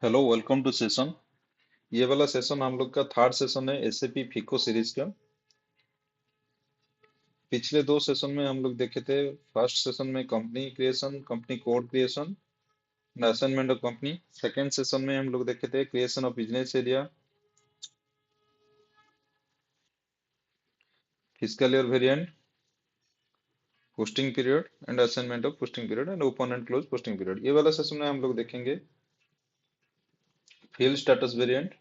Hello, welcome to session. ये वाला session हम लोग का थर्ड सेशन है एसएपी फिको सीरीज का। पिछले दो सेशन में हम लोग देखे थे। फर्स्ट सेशन में company creation, company code creation, assignment of company. Second session में हम लोग देखे थे creation of business area, fiscal year variant, posting period and assignment of posting period and open and close posting period. ये वाला session में हम लोग देखेंगे field status variant,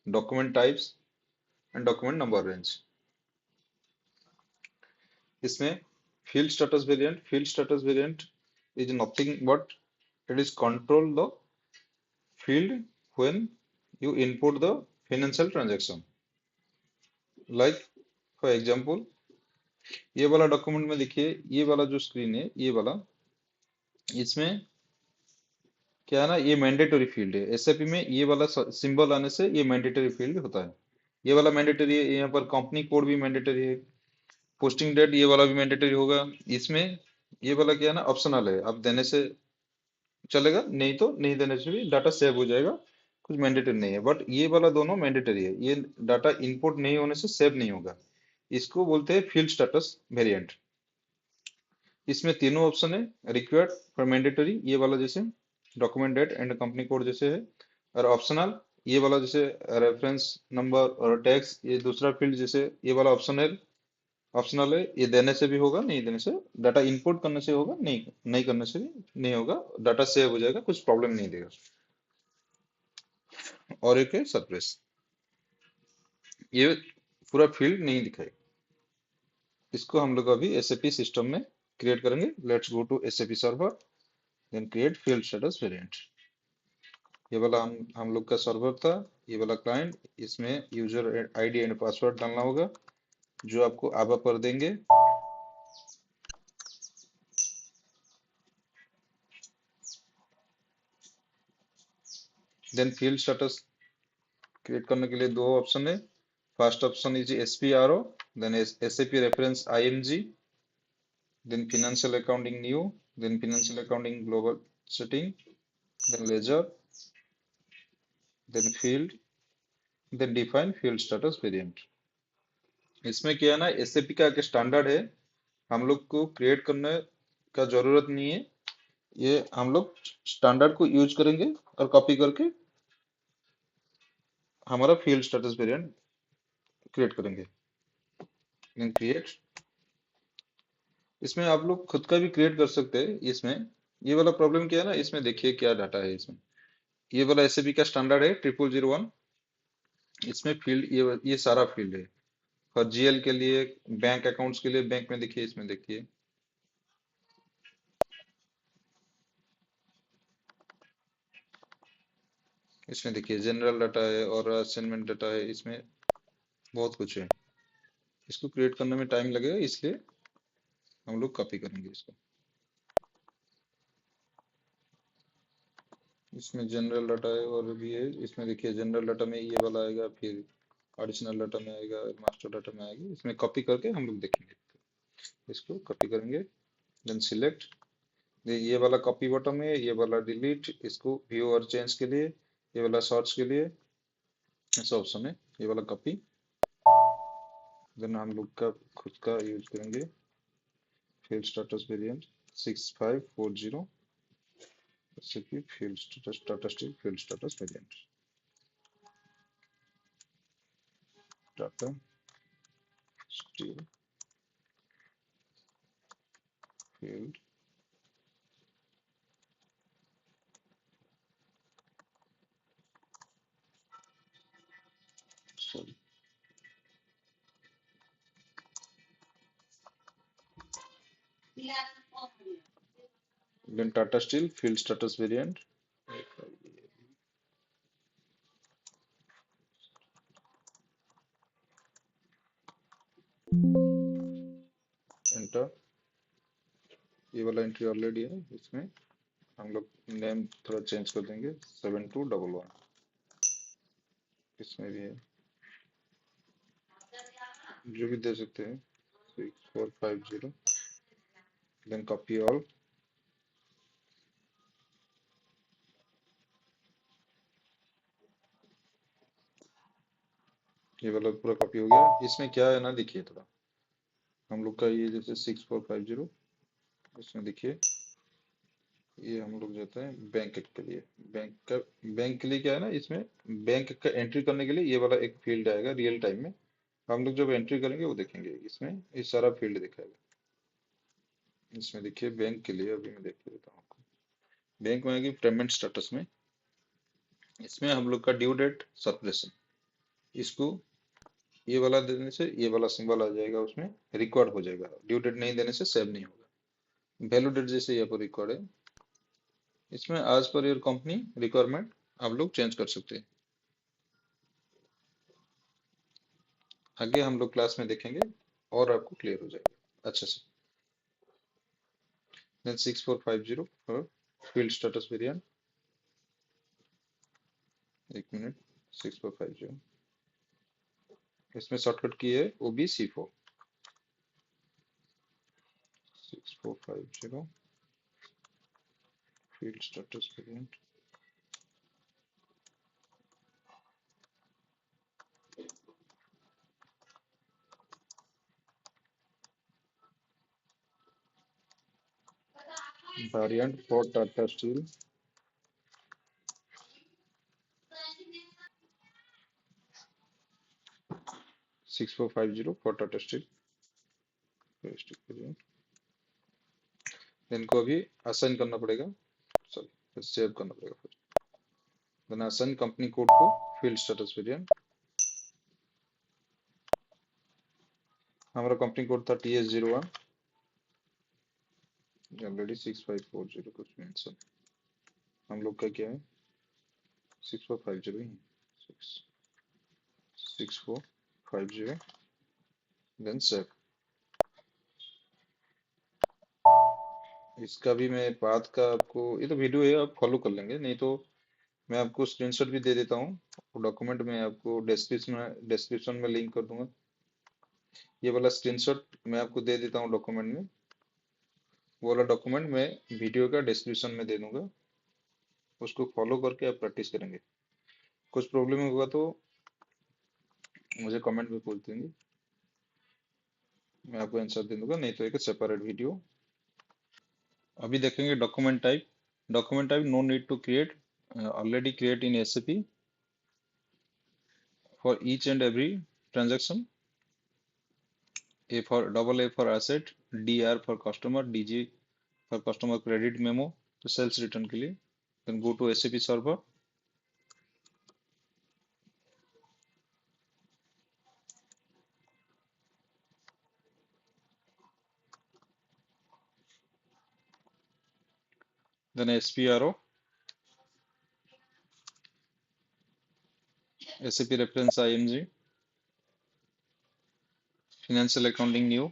document types and document number range. इसमें field status variant is nothing but it is control the field when you input the financial transaction. Like for example, ये वाला document में देखिए, ये वाला जो स्क्रीन है, ये वाला, इसमें क्या है ना, ये मैंडेटरी फील्ड है। एसएपी में ये वाला सिंबल आने से ये मैंडेटरी फील्ड होता है। ये वाला मैंडेटरी है। यहाँ पर कंपनी कोड भी मैंडेटरी है। पोस्टिंग डेट ये वाला भी मैंडेटरी होगा। इसमें ये वाला क्या है ना, ऑप्शनल है। आप देने से चलेगा, नहीं तो नहीं देने से भी डाटा सेव हो जाएगा। कुछ मैंडेटरी नहीं है, बट ये वाला दोनों मैंडेटरी है। ये डाटा इनपुट नहीं होने से सेव नहीं होगा। इसको बोलते हैं फील्ड स्टेटस वेरिएंट। इसमें तीनों ऑप्शन है, रिक्वायर्ड फॉर मैंडेटरी ये वाला जैसे, document date and company code जैसे है, और ऑप्शनल ये वाला जैसे रेफरेंस नंबर और टैक्स, ये दूसरा फील्ड जैसे ये वाला ऑप्शनल ऑप्शनल है। ये देने से भी होगा, नहीं देने से, डाटा इनपुट करने से होगा, नहीं नहीं करने से भी नहीं होगा। डाटा सेव हो जाएगा, कुछ प्रॉब्लम नहीं देगा। और एक है सरप्रेस, ये पूरा फील्ड नहीं दिखाएगा। इसको हम लोग अभी एसएपी सिस्टम में क्रिएट करेंगे। Let's go to SAP server, then create field status variant. ये वाला हम लोग का सर्वर था, ये वाला क्लाइंट। इसमें यूजर आईडी एंड पासवर्ड डालना होगा, जो आपको आबा पर देंगे। देन फील्ड स्टेटस क्रिएट करने के लिए दो ऑप्शन है। First option is SPRO, then SAP reference IMG, then financial accounting new, then financial accounting global setting, then ledger, then field, then define field status variant. इसमें क्या है ना, SAP का एक स्टैंडर्ड है। हम लोग को क्रिएट करने का जरूरत नहीं है। ये हम लोग स्टैंडर्ड को यूज करेंगे और कॉपी करके हमारा फील्ड स्टेटस वेरिएंट क्रिएट करेंगे। Then create. इसमें आप लोग खुद का भी क्रिएट कर सकते हैं। इसमें ये वाला प्रॉब्लम क्या है ना, इसमें देखिए क्या डाटा है इसमें। ये वाला एसएपी का स्टैंडर्ड है 0001। इसमें फील्ड ये सारा फील्ड है। और जीएल के लिए, बैंक अकाउंट्स के लिए, बैंक में देखिए, इसमें देखिए, इसमें देखिए जनरल डाटा है और असाइनमेंट डाटा है। इसमें बहुत कुछ है। इसको क्रिएट करने में टाइम लगेगा, इसलिए हम लोग कॉपी करेंगे इसको। इसमें जनरल डाटा है और भी है। इसमें देखिए जनरल डाटा में ये वाला आएगा, फिर एडिशनल डाटा में आएगा, मास्टर डाटा में आएगा। इसमें कॉपी करके हम लोग देखेंगे। इसको कॉपी करेंगे, देन सिलेक्ट। ये वाला कॉपी बटन है, ये वाला डिलीट। इसको व्यू और चेंज के लिए, ये वाला सर्च के लिए ऐसा ऑप्शन है। ये वाला कॉपी, देन हम लोग का खुद का यूज करेंगे। Field status variant 6540 SAP field status, Tata Steel field status variant, Tata Steel field, sorry, then Tata Steel field status variant. Enter. ये वाला एंट्री ऑलरेडी है। इसमें हम लोग नेम थोड़ा चेंज कर देंगे, 7211। इसमें भी है, जो भी दे सकते हैं, 6450। देन कॉपी ऑल, ये वाला पूरा कॉपी हो गया। इसमें क्या है ना, देखिए थोड़ा हम लोग का ये जैसे 6450, इसमें देखिए ये हम लोग जाते हैं बैंक के लिए। बैंक के लिए क्या है ना, इसमें बैंक का एंट्री करने के लिए ये वाला एक फील्ड आएगा रियल टाइम में। हम लोग जब एंट्री करेंगे वो देखेंगे, इसमें ये सारा फील्ड दिखाएगा। इसमें देखिए बैंक के लिए अभी मैं देख के देता हूँ आपको। बैंक में आएगी पेमेंट स्टेटस में, इसमें हम लोग का ड्यू डेट सर्कुलेशन, इसको ये वाला देने से ये वाला सिंबल आ जाएगा, उसमें रिकॉर्ड हो जाएगा। ड्यू डेट नहीं देने से सेव नहीं होगा। वैल्यू डेट जैसे यहाँ पर रिकॉर्ड है, इसमें आज पर योर कंपनी रिक्वायरमेंट आप लोग चेंज कर सकते हैं। आगे हम लोग क्लास में देखेंगे और आपको क्लियर हो जाएगा अच्छे से। Then 6450 for field status variant, एक मिनट। 6450, इसमें शॉर्टकट की है OBC4। 6450 field status variant, variant for Tata Steel. 6450 for Tata Steel variant. इनको अभी असाइन करना पड़ेगा, सॉरी सेव करना पड़ेगा फिर। Then assign company code to field status variant. हमारा कंपनी कोड था TS01, ऑलरेडी 6540 कुछ मेंशन। हम लोग का क्या है, 6450 ही, 6450, देन सेव। इसका भी मैं पाथ का आपको, ये तो वीडियो है आप फॉलो कर लेंगे, नहीं तो मैं आपको स्क्रीनशॉट भी दे देता हूँ। डॉक्यूमेंट में आपको डिस्क्रिप्शन में लिंक कर दूंगा। ये वाला स्क्रीनशॉट मैं आपको दे देता हूँ डॉक्यूमेंट में, वो वाला डॉक्यूमेंट मैं वीडियो का डिस्क्रिप्शन में दे दूंगा। उसको फॉलो करके आप प्रैक्टिस करेंगे। कुछ प्रॉब्लम होगा तो मुझे कमेंट में पूछ देंगे, मैं आपको आंसर दे दूंगा, नहीं तो एक सेपरेट वीडियो। अभी देखेंगे document type. Document type no need to create, already create in SAP for each and every transaction. A for asset, DR for customer, DG for customer credit memo, तो sales return के लिए। then go to SAP server, then SPRO, SAP reference IMG, financial accounting new,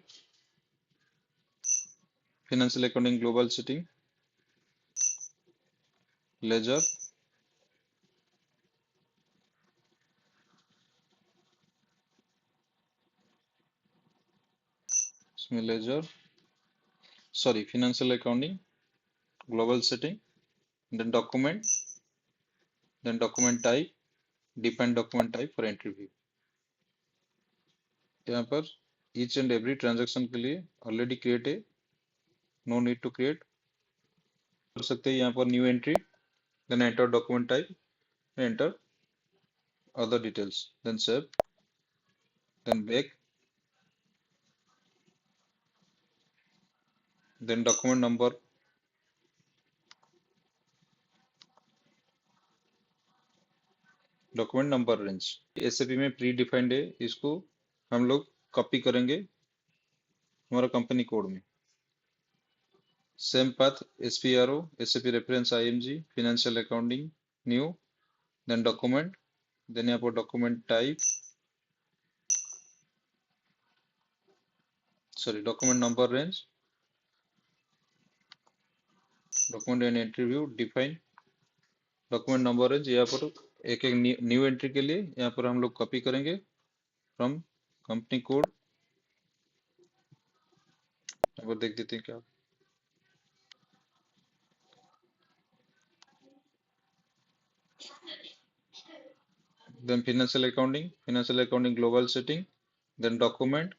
financial accounting global setting, ledger, इसमें ledger, sorry financial accounting global setting, then document type, define document type for entry view। यहाँ पर each and every transaction के लिए already create है, no need to create. कर सकते हैं यहाँ पर new entry, then enter document type, enter other details, then save, then back, then document number, document number range SAP में प्री डिफाइंड है, इसको हम लोग कॉपी करेंगे हमारा कंपनी कोड में। Same path SPRO, SAP reference IMG, financial accounting new, then document, then यहाँ पर document type, sorry document number range, document and entry view, define document number range. यहाँ पर एक एक न्यू एंट्री के लिए यहाँ पर हम लोग कॉपी करेंगे फ्रॉम कंपनी कोड। यहाँ पर देख देते हैं क्या, then financial accounting global setting, then document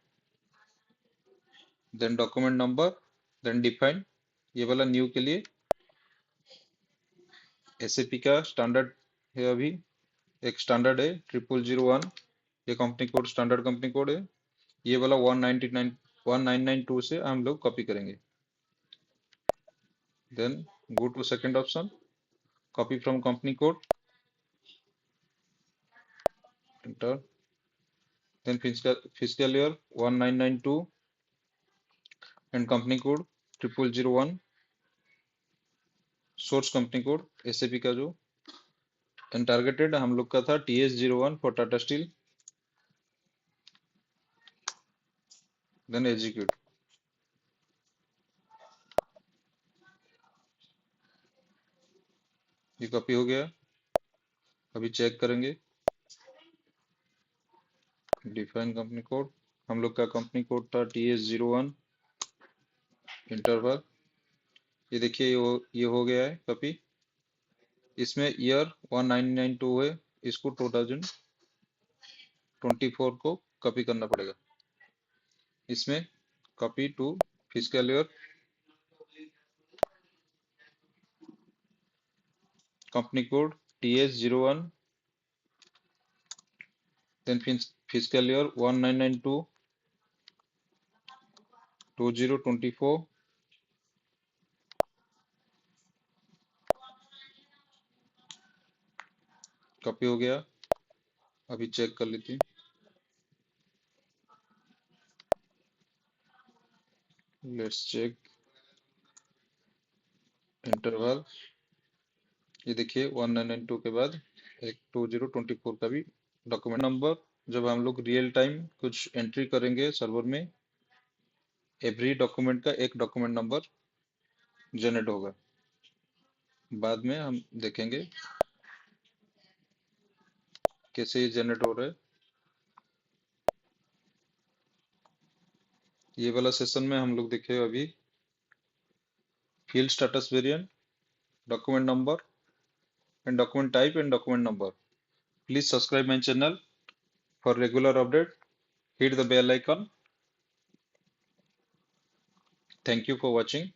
number, then define। ये वाला न्यू के लिए एसएपी का स्टैंडर्ड है। अभी एक स्टैंडर्ड है 0001, ये company code standard company code है। ये वाला 1992 से हम लोग कॉपी करेंगे। Then go to second option, copy from company code, enter. Then physical year 1992 and company code 0001, source company code SAP का जो एंड टारगेटेड हम लोग का था TS01 for Tata Steel. Then execute. ये कॉपी हो गया। अभी चेक करेंगे डिफाइन कंपनी कोड। हम लोग का कंपनी कोड था TS01 इंटरवल। ये देखिए ये हो गया है कॉपी। इसमें ईयर 1992 है, इसको 2024 को कॉपी करना पड़ेगा। इसमें copy to physical year, company code TS01, then physical year 1992 2024, copy हो गया। अभी चेक कर लेते हैं। Let's check interval. ये देखिए 1992 के बाद एक 2024 का भी डॉक्यूमेंट नंबर। जब हम लोग रियल टाइम कुछ एंट्री करेंगे सर्वर में, एवरी डॉक्यूमेंट का एक डॉक्यूमेंट नंबर जनरेट होगा। बाद में हम देखेंगे कैसे ये जनरेट हो रहा है। ये वाला सेशन में हम लोग देखे अभी field status variant, document number and document type and document number. Please subscribe my channel for regular update. Hit the bell icon. Thank you for watching.